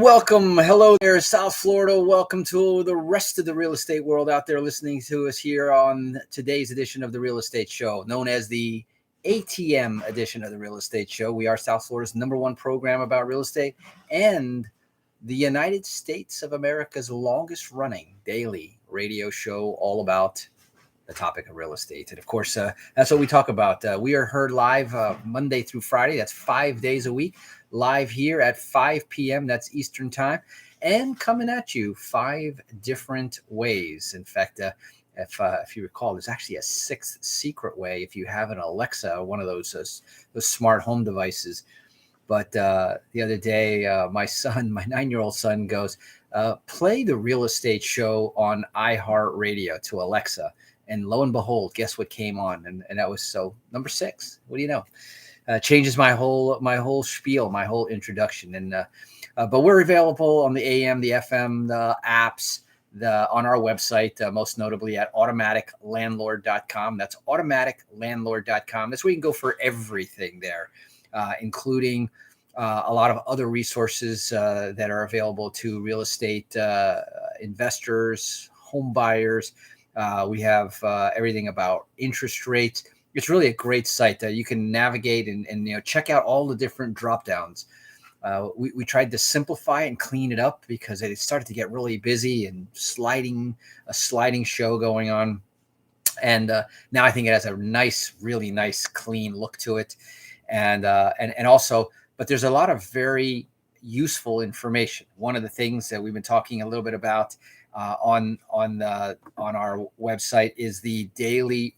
welcome. Hello there, South Florida. Welcome to the rest of the real estate world out there listening to us here on today's edition of the Real Estate Show, known as the ATM edition of the Real Estate Show. We are South Florida's #1 program about real estate and the United States of America's longest running daily radio show all about the topic of real estate. And of course, that's what we talk about. We are heard live Monday through Friday. That's 5 days a week, live here at 5 p.m. That's Eastern time, and coming at you 5 different ways. In fact, if you recall, there's actually a 6th secret way if you have an Alexa or one of those smart home devices. But the other day, my 9-year-old son goes, play the Real Estate Show on iHeartRadio to Alexa. And lo and behold, guess what came on? And that was number 6. What do you know? Changes my whole spiel, my whole introduction. And but we're available on the AM, the FM, the apps, on our website, most notably at automaticlandlord.com. That's automaticlandlord.com. That's where you can go for everything there, including a lot of other resources that are available to real estate investors, home buyers. We have everything about interest rates. It's really a great site. You can navigate and check out all the different drop downs. We tried to simplify it and clean it up because it started to get really busy and a sliding show going on. And now I think it has a really nice, clean look to it. And also, but there's a lot of very useful information. One of the things that we've been talking a little bit about on our website is the daily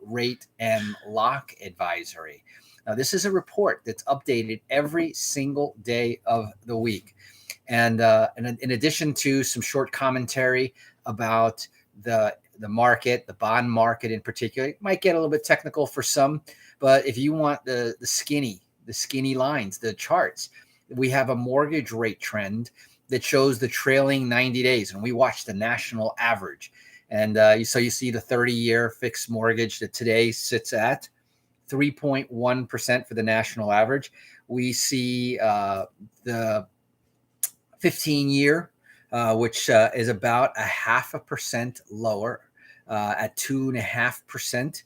rate and lock advisory. Now, this is a report that's updated every single day of the week, and in addition to some short commentary about the market, the bond market in particular, it might get a little bit technical for some, but if you want the skinny lines, the charts, we have a mortgage rate trend that shows the trailing 90 days. And we watch the national average. And so you see the 30-year fixed mortgage that today sits at 3.1% for the national average. We see the 15-year, which is about 0.5% lower at 2.5%.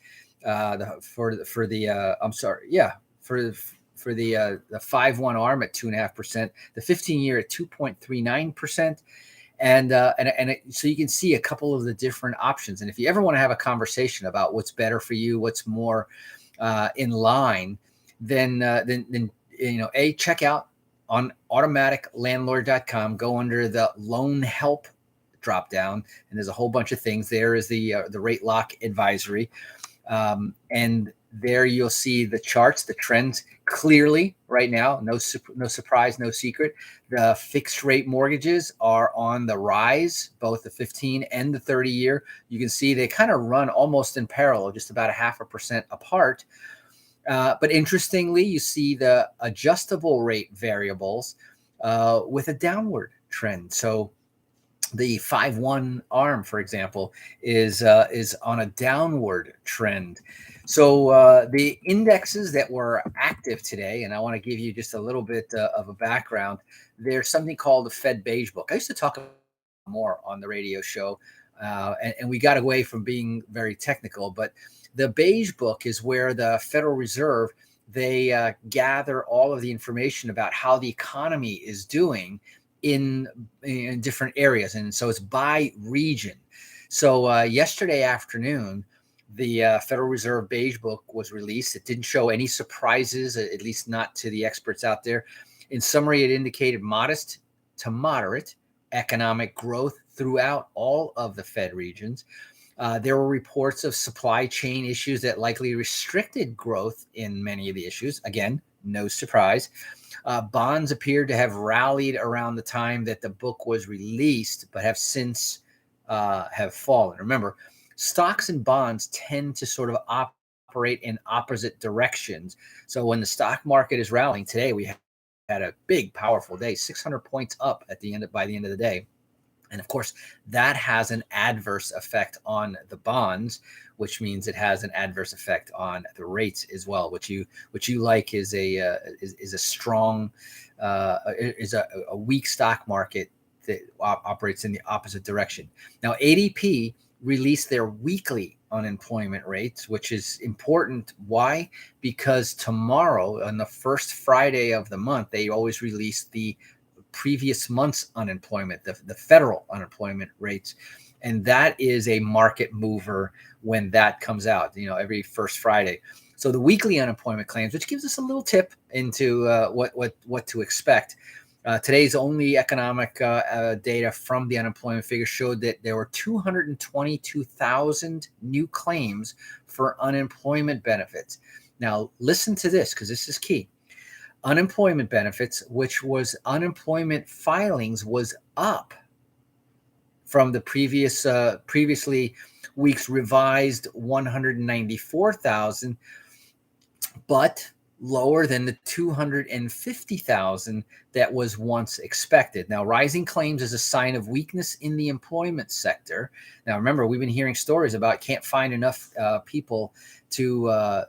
For the 5/1 ARM at 2.5%, the 15-year at 2.39%, so you can see a couple of the different options. And if you ever want to have a conversation about what's better for you, what's more in line, then check out on automaticlandlord.com. Go under the loan help drop down, and there's a whole bunch of things. There is the rate lock advisory, and there you'll see the charts, the trends clearly right now. No surprise, no secret. The fixed rate mortgages are on the rise, both the 15 and the 30-year. You can see they kind of run almost in parallel, just about 0.5% apart. But interestingly, you see the adjustable rate variables with a downward trend. So the 5/1 ARM, for example, is on a downward trend. So the indexes that were active today, and I want to give you just a little bit of a background. There's something called the Fed Beige book. I used to talk about more on the radio show, and we got away from being very technical. But the Beige book is where the Federal Reserve, they gather all of the information about how the economy is doing in different areas. And so it's by region. So yesterday afternoon, the Federal Reserve Beige book was released. It didn't show any surprises, at least not to the experts out there. In summary, it indicated modest to moderate economic growth throughout all of the Fed regions. There were reports of supply chain issues that likely restricted growth in many of the issues. Again, no surprise. Bonds appeared to have rallied around the time that the book was released, but have since have fallen. Remember, stocks and bonds tend to sort of operate in opposite directions. So when the stock market is rallying today, we had a big, powerful day, 600 points up by the end of the day. And of course, that has an adverse effect on the bonds, which means it has an adverse effect on the rates as well. Which you like is a strong is a weak stock market that operates in the opposite direction. Now, ADP released their weekly unemployment rates, which is important. Why? Because tomorrow, on the first Friday of the month, they always release the previous month's unemployment, the federal unemployment rates. And that is a market mover when that comes out, every first Friday. So the weekly unemployment claims, which gives us a little tip into what to expect. Today's only economic data from the unemployment figure showed that there were 222,000 new claims for unemployment benefits. Now, listen to this, because this is key. Unemployment benefits, which was unemployment filings, was up from the previously week's revised 194,000, but lower than the 250,000 that was once expected. Now, rising claims is a sign of weakness in the employment sector. Now, remember, we've been hearing stories about can't find enough people to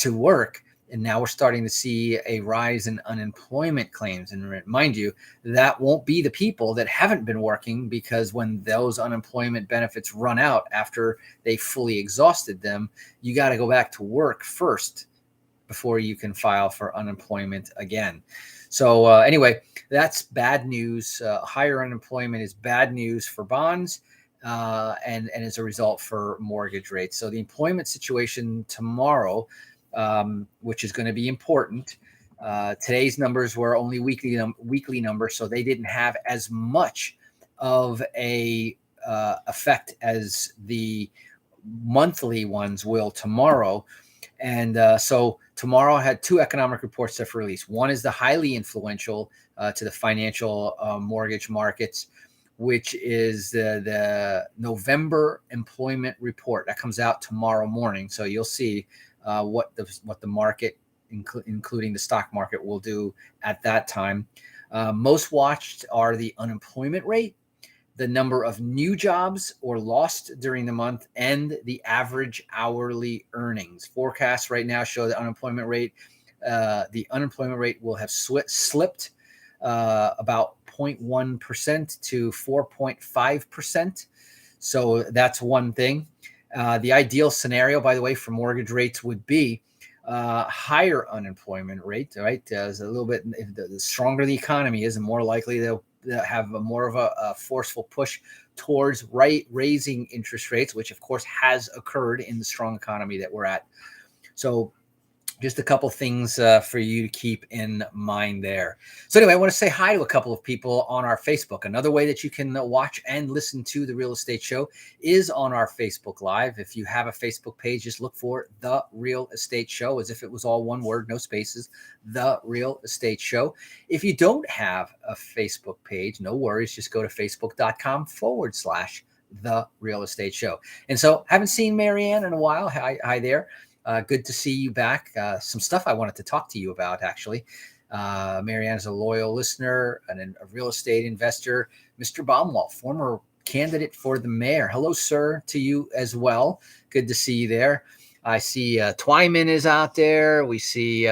work. And now we're starting to see a rise in unemployment claims. And mind you, that won't be the people that haven't been working, because when those unemployment benefits run out after they fully exhausted them, you got to go back to work first before you can file for unemployment again. So anyway, that's bad news. Higher unemployment is bad news for bonds. And as a result for mortgage rates. So the employment situation tomorrow, which is going to be important. Today's numbers were only weekly numbers, so they didn't have as much of a effect as the monthly ones will tomorrow. And so tomorrow had two economic reports that were released. One is the highly influential to the financial mortgage markets, which is the November employment report that comes out tomorrow morning. So you'll see what the market, including the stock market, will do at that time. Most watched are the unemployment rate, the number of new jobs or lost during the month, and the average hourly earnings. Forecasts right now show the unemployment rate will have slipped about 0.1% to 4.5%. So that's one thing. The ideal scenario, by the way, for mortgage rates would be higher unemployment rate, right? As a little bit, the stronger the economy is, the more likely they'll have more of a forceful push towards raising interest rates, which of course has occurred in the strong economy that we're at. So just a couple things for you to keep in mind there. So anyway, I want to say hi to a couple of people on our Facebook. Another way that you can watch and listen to The Real Estate Show is on our Facebook Live. If you have a Facebook page, just look for The Real Estate Show, as if it was all one word, no spaces, The Real Estate Show. If you don't have a Facebook page, no worries. Just go to facebook.com/The Real Estate Show. And so haven't seen Marianne in a while. Hi there. Good to see you back. Some stuff I wanted to talk to you about, actually. Marianne is a loyal listener and a real estate investor. Mr. Baumwalt, former candidate for the mayor. Hello, sir, to you as well. Good to see you there. I see Twyman is out there. We see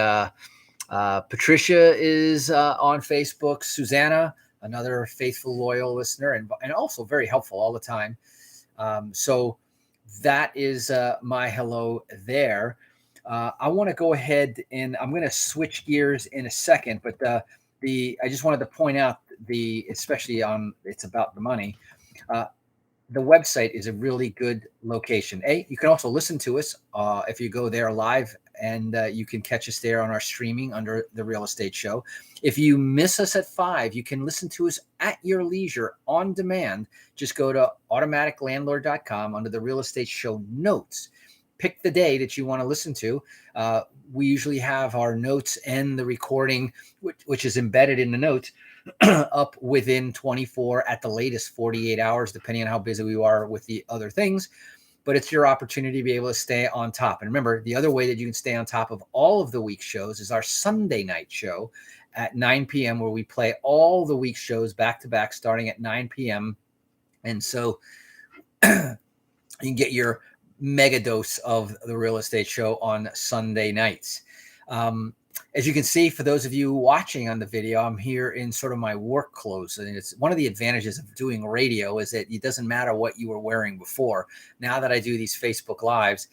Patricia is on Facebook. Susanna, another faithful, loyal listener, and also very helpful all the time. So that is my hello there. I want to go ahead and I'm going to switch gears in a second, but I just wanted to point out especially it's about the money. The website is a really good location. You can also listen to us if you go there live, and you can catch us there on our streaming under The Real Estate Show. If you miss us at 5, you can listen to us at your leisure on demand. Just go to automaticlandlord.com under the Real Estate Show notes. Pick the day that you want to listen to. We usually have our notes and the recording, which is embedded in the notes, up within 24, at the latest 48 hours, depending on how busy we are with the other things. But it's your opportunity to be able to stay on top. And remember, the other way that you can stay on top of all of the week's shows is our Sunday night show at 9 p.m., where we play all the week's shows back to back, starting at 9 p.m. And so you can get your mega dose of the real estate show on Sunday nights. As you can see, for those of you watching on the video, I'm here in sort of my work clothes. And it's one of the advantages of doing radio is that it doesn't matter what you were wearing before. Now that I do these Facebook Lives,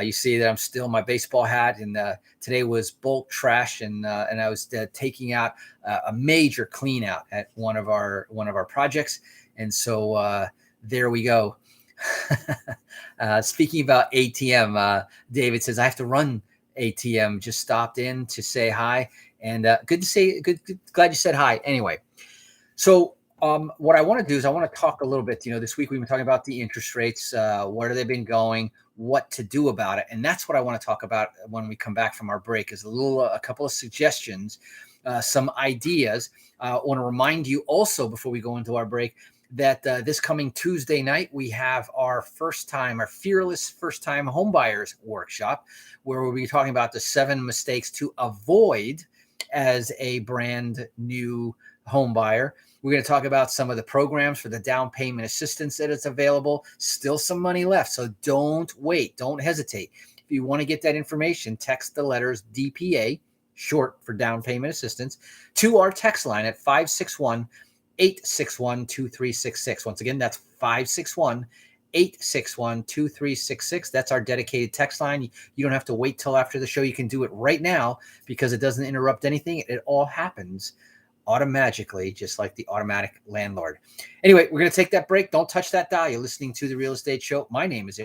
you see that I'm still in my baseball hat. And today was bulk trash, and I was taking out a major clean out at one of our projects. And so there we go. Speaking about ATM, David says I have to run ATM. Just stopped in to say hi, and good to say. Glad you said hi. Anyway, so what I want to do is I want to talk a little bit. This week we've been talking about the interest rates. Where have they been going? What to do about it? And that's what I want to talk about when we come back from our break. Is a couple of suggestions, some ideas. I want to remind you also before we go into our break that this coming Tuesday night, we have our fearless first-time homebuyers workshop, where we'll be talking about the 7 mistakes to avoid as a brand new home buyer. We're going to talk about some of the programs for the down payment assistance that is available. Still some money left, so don't wait. Don't hesitate. If you want to get that information, text the letters DPA, short for down payment assistance, to our text line at 561-861-2366. Once again, that's 561-861-2366. That's our dedicated text line. You don't have to wait till after the show. You can do it right now because it doesn't interrupt anything. It all happens automatically, just like the automatic landlord. Anyway, we're going to take that break. Don't touch that dial. You're listening to The Real Estate Show. My name is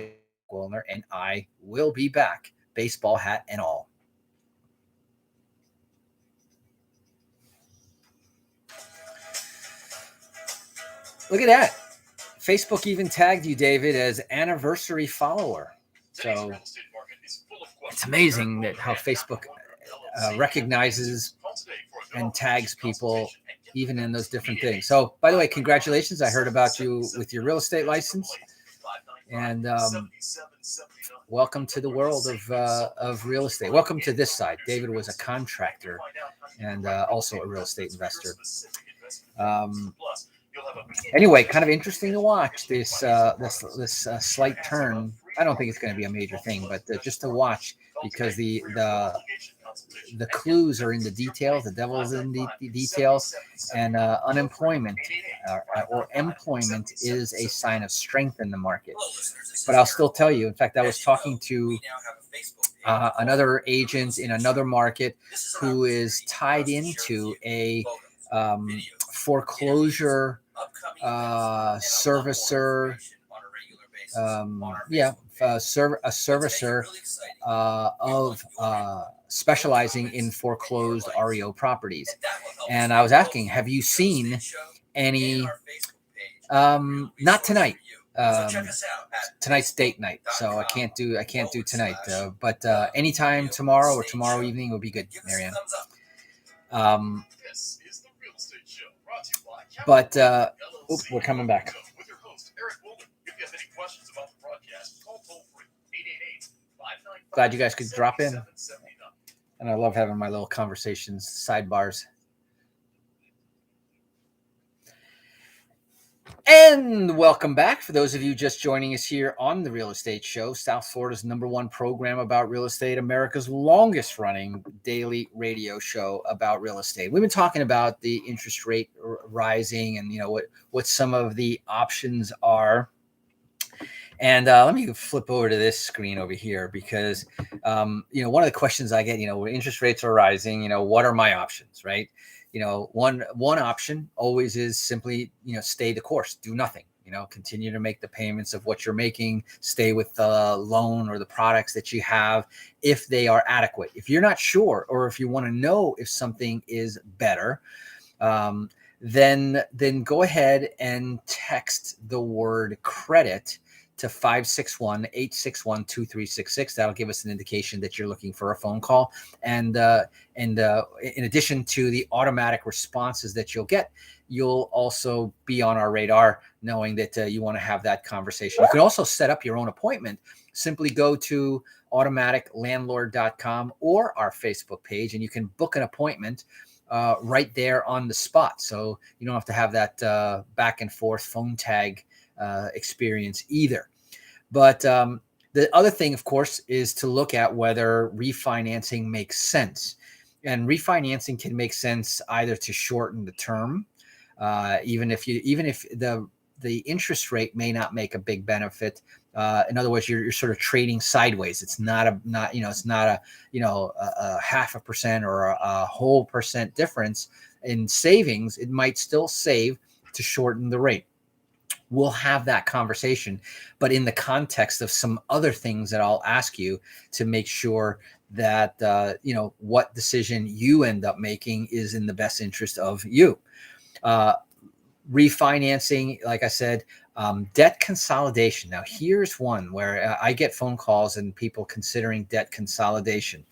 Willner, and I will be back, baseball hat and all. Look at that. Facebook even tagged you, David, as anniversary follower. So it's amazing that how Facebook recognizes and tags people even in those different things. So, by the way, congratulations. I heard about you with your real estate license. And welcome to the world of real estate. Welcome to this side. David was a contractor and also a real estate investor. Anyway, kind of interesting to watch this slight turn. I don't think it's going to be a major thing, but just to watch, because the clues are in the details. The devil is in the details, and unemployment or employment is a sign of strength in the market. But I'll still tell you. In fact, I was talking to another agent in another market who is tied into a foreclosure servicer, a servicer of specializing in foreclosed REO properties. And I was asking, have you seen any? Not tonight. Tonight's date night, so I can't do tonight. But anytime tomorrow or tomorrow evening would be good, Marianne. But we're coming back. Glad you guys could drop in. And I love having my little conversations, sidebars. And welcome back. For those of you just joining us here on The Real Estate Show, South Florida's #1 program about real estate, America's longest running daily radio show about real estate. We've been talking about the interest rate rising and what some of the options are. And let me flip over to this screen over here because, one of the questions I get, when interest rates are rising, what are my options, right? One option always is simply, stay the course, do nothing, continue to make the payments of what you're making, stay with the loan or the products that you have if they are adequate. If you're not sure, or if you want to know if something is better, then go ahead and text the word credit to 561-861-2366. That'll give us an indication that you're looking for a phone call. And in addition to the automatic responses that you'll get, you'll also be on our radar, knowing that you want to have that conversation. You can also set up your own appointment. Simply go to automaticlandlord.com or our Facebook page, and you can book an appointment right there on the spot. So you don't have to have that back and forth phone tag experience either. But the other thing, of course, is to look at whether refinancing makes sense. And refinancing can make sense either to shorten the term, even if the interest rate may not make a big benefit. In other words, you're sort of trading sideways. It's not a 0.5% or a whole percent difference in savings. It might still save to shorten the rate. We'll have that conversation, but in the context of some other things that I'll ask you to make sure that what decision you end up making is in the best interest of you. Refinancing, like I said, debt consolidation. Now, here's one where I get phone calls and people considering debt consolidation.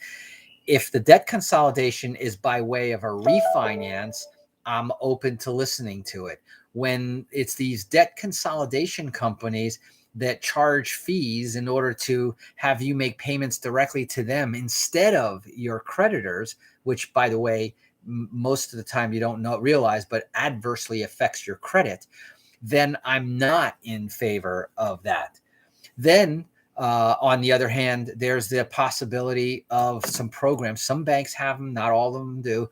If the debt consolidation is by way of a refinance, I'm open to listening to it. When it's these debt consolidation companies that charge fees in order to have you make payments directly to them instead of your creditors, which, by the way, most of the time you don't realize, but adversely affects your credit, then I'm not in favor of that. Then on the other hand, there's the possibility of some programs. Some banks have them, not all of them do.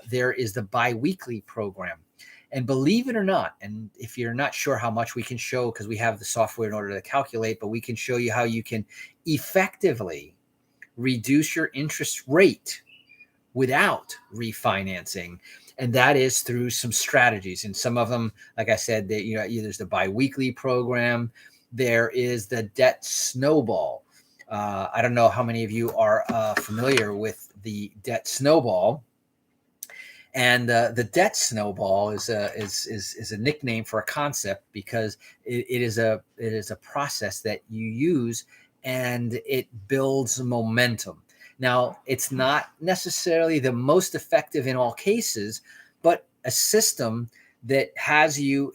There is the biweekly program. And believe it or not, and if you're not sure how much we can show, because we have the software in order to calculate, but we can show you how you can effectively reduce your interest rate without refinancing. And that is through some strategies. And some of them, like I said, there's the biweekly program. There is the Debt Snowball. I don't know how many of you are familiar with the Debt Snowball. And the Debt Snowball is a nickname for a concept because it is a process that you use and it builds momentum. Now, it's not necessarily the most effective in all cases, but a system that has you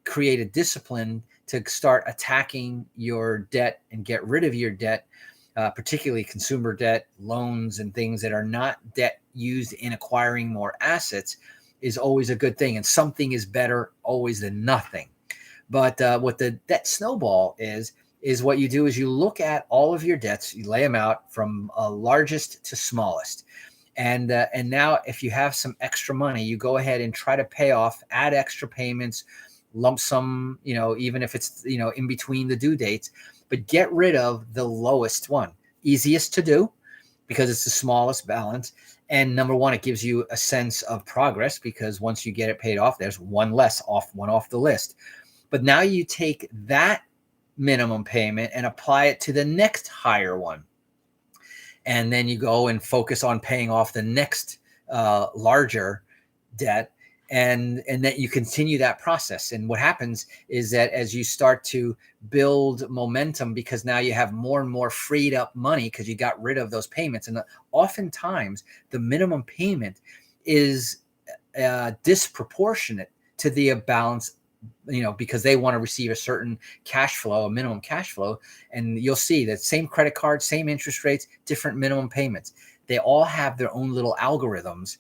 create a discipline to start attacking your debt and get rid of your debt, particularly consumer debt, loans, and things that are not debt used in acquiring more assets, is always a good thing. And something is better always than nothing. But what the Debt Snowball is what you do is you look at all of your debts, you lay them out from largest to smallest. And now if you have some extra money, you go ahead and try to pay off, add extra payments, lump sum, even if it's, in between the due dates, but get rid of the lowest one. Easiest to do because it's the smallest balance. And number one, it gives you a sense of progress because once you get it paid off, there's one off the list. But now you take that minimum payment and apply it to the next higher one. And then you go and focus on paying off the next larger debt. And that you continue that process. And what happens is that as you start to build momentum, because now you have more and more freed up money because you got rid of those payments. And oftentimes the minimum payment is disproportionate to the balance, because they want to receive a certain cash flow, a minimum cash flow. And you'll see that same credit card, same interest rates, different minimum payments. They all have their own little algorithms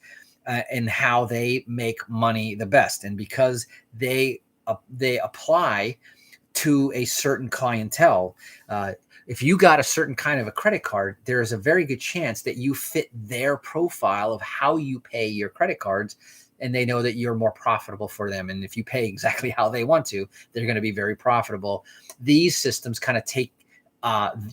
and how they make money the best. And because they apply to a certain clientele, if you got a certain kind of a credit card, there is a very good chance that you fit their profile of how you pay your credit cards, and they know that you're more profitable for them. And if you pay exactly how they want to, they're going to be very profitable. These systems kind of take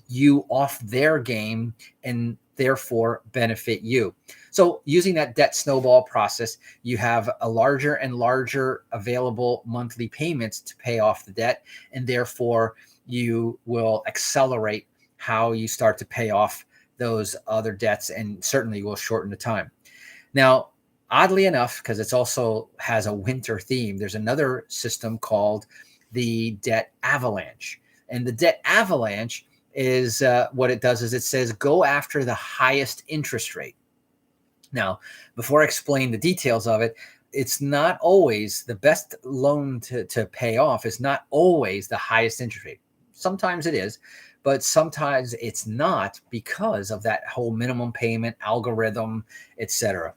you off their game and therefore benefit you. So using that Debt Snowball process, you have a larger and larger available monthly payments to pay off the debt, and therefore you will accelerate how you start to pay off those other debts, and certainly will shorten the time. Now, oddly enough, because it also has a winter theme, there's another system called the Debt Avalanche. And the Debt Avalanche is what it does is it says, go after the highest interest rate. Now, before I explain the details of it, it's not always the best loan to pay off is not always the highest interest rate. Sometimes it is, but sometimes it's not because of that whole minimum payment algorithm, etc.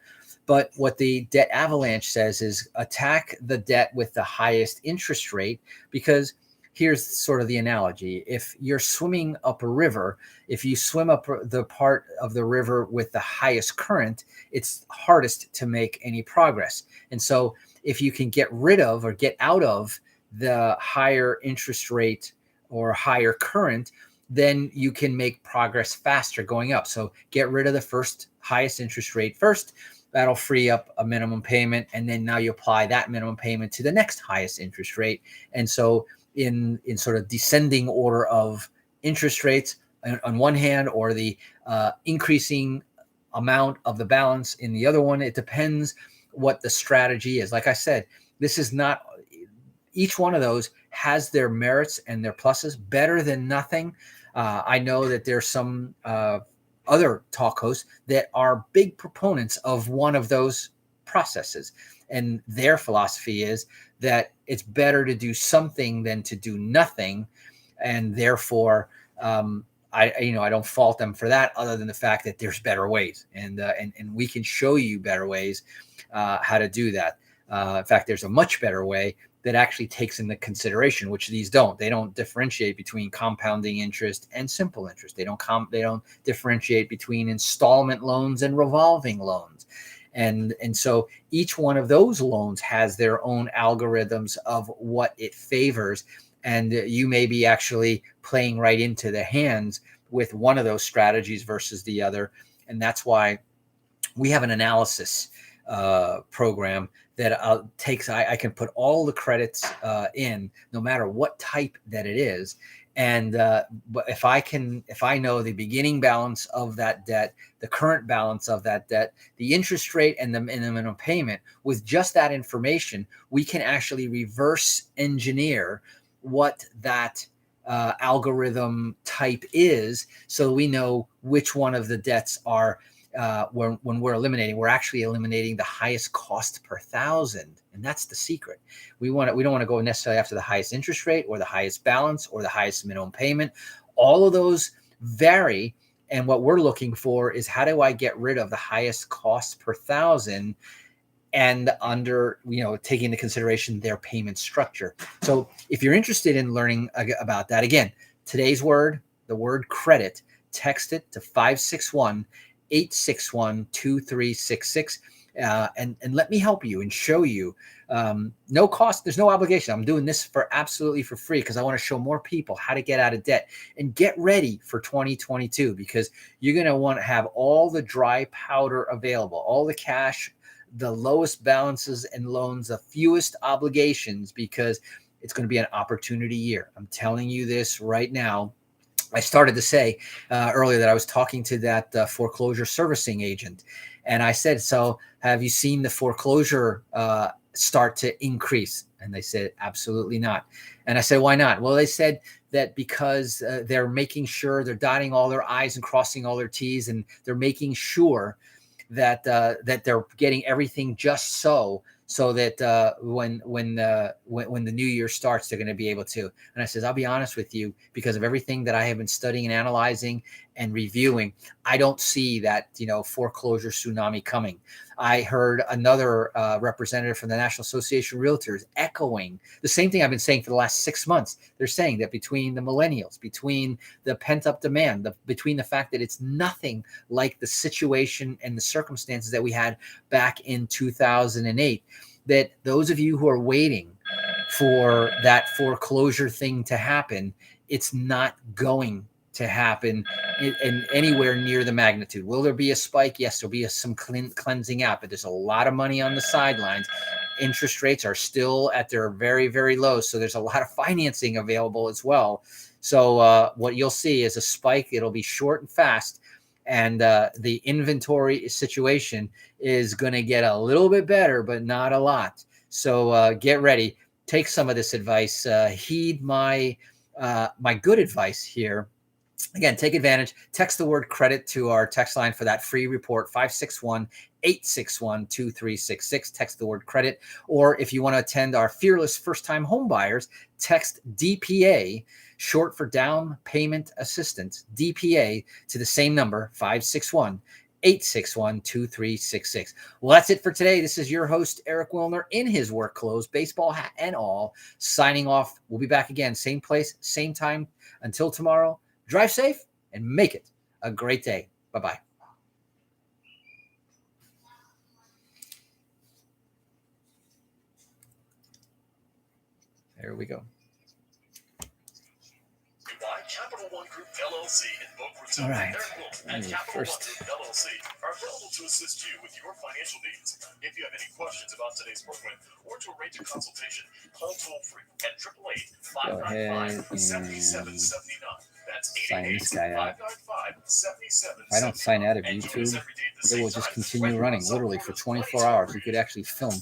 But what the Debt Avalanche says is attack the debt with the highest interest rate, because here's sort of the analogy. If you're swimming up a river, if you swim up the part of the river with the highest current, it's hardest to make any progress. And so if you can get rid of or get out of the higher interest rate or higher current, then you can make progress faster going up. So get rid of the first highest interest rate first. That'll free up a minimum payment. And then now you apply that minimum payment to the next highest interest rate. And so in sort of descending order of interest rates on one hand, or the increasing amount of the balance in the other one, it depends what the strategy is. Like I said, this is not, each one of those has their merits and their pluses. Better than nothing. I know that there's some other talk hosts that are big proponents of one of those processes. And their philosophy is that it's better to do something than to do nothing. And therefore, I don't fault them for that, other than the fact that there's better ways. And we can show you better ways how to do that. In fact, there's a much better way that actually takes into consideration, which these don't. They don't differentiate between compounding interest and simple interest. They don't differentiate between installment loans and revolving loans. And so each one of those loans has their own algorithms of what it favors. And you may be actually playing right into the hands with one of those strategies versus the other. And that's why we have an analysis program that I can put all the credits in, no matter what type that it is. And but if I know the beginning balance of that debt, the current balance of that debt, the interest rate, and the minimum payment, with just that information, we can actually reverse engineer what that algorithm type is, so we know which one of the debts are. When we're eliminating, we're actually eliminating the highest cost per thousand, and that's the secret. We don't want to go necessarily after the highest interest rate or the highest balance or the highest minimum payment. All of those vary, and what we're looking for is, how do I get rid of the highest cost per thousand, and under, taking into consideration their payment structure. So if you're interested in learning about that, again, today's word, the word credit, text it to 561-861-2366, and let me help you and show you. No cost, there's no obligation. I'm doing this absolutely for free, because I want to show more people how to get out of debt and get ready for 2022, because you're going to want to have all the dry powder available, all the cash, the lowest balances and loans, the fewest obligations, because it's going to be an opportunity year. I'm telling you this right now. I started to say earlier that I was talking to that foreclosure servicing agent, and I said, so have you seen the foreclosure start to increase? And they said, absolutely not. And I said, why not? Well, they said that because they're making sure they're dotting all their I's and crossing all their T's, and they're making sure that they're getting everything just so that when the new year starts, they're going to be able to. And I says, I'll be honest with you, because of everything that I have been studying and analyzing and reviewing, I don't see that foreclosure tsunami coming. I heard another representative from the National Association of Realtors echoing the same thing I've been saying for the last 6 months. They're saying that between the millennials, between the pent-up demand, between the fact that it's nothing like the situation and the circumstances that we had back in 2008, that those of you who are waiting for that foreclosure thing to happen, it's not going to happen in anywhere near the magnitude. Will there be a spike? Yes, there'll be some cleansing out, but there's a lot of money on the sidelines. Interest rates are still at their very, very low, so there's a lot of financing available as well. So what you'll see is a spike. It'll be short and fast, and the inventory situation is going to get a little bit better, but not a lot. So get ready. Take some of this advice. Heed my good advice here. Again, take advantage. Text the word credit to our text line for that free report, 561-861-2366. Text the word credit. Or if you want to attend our Fearless First-Time Home Buyers, text DPA, short for Down Payment Assistance, DPA, to the same number, 561 861-2366. Well, that's it for today. This is your host, Eric Willner, in his work clothes, baseball hat and all, signing off. We'll be back again, same place, same time. Until tomorrow, drive safe and make it a great day. Bye-bye. There we go. Capital One Group LLC in Boca Raton. All right. And Capital One Group LLC are available to assist you with your financial needs. If you have any questions about today's program or to arrange a consultation, call toll free at 888-595-7779. That's Sign this guy out. 888-595-7779. If I don't sign out of YouTube, it will just continue running literally for 24 hours. You could actually film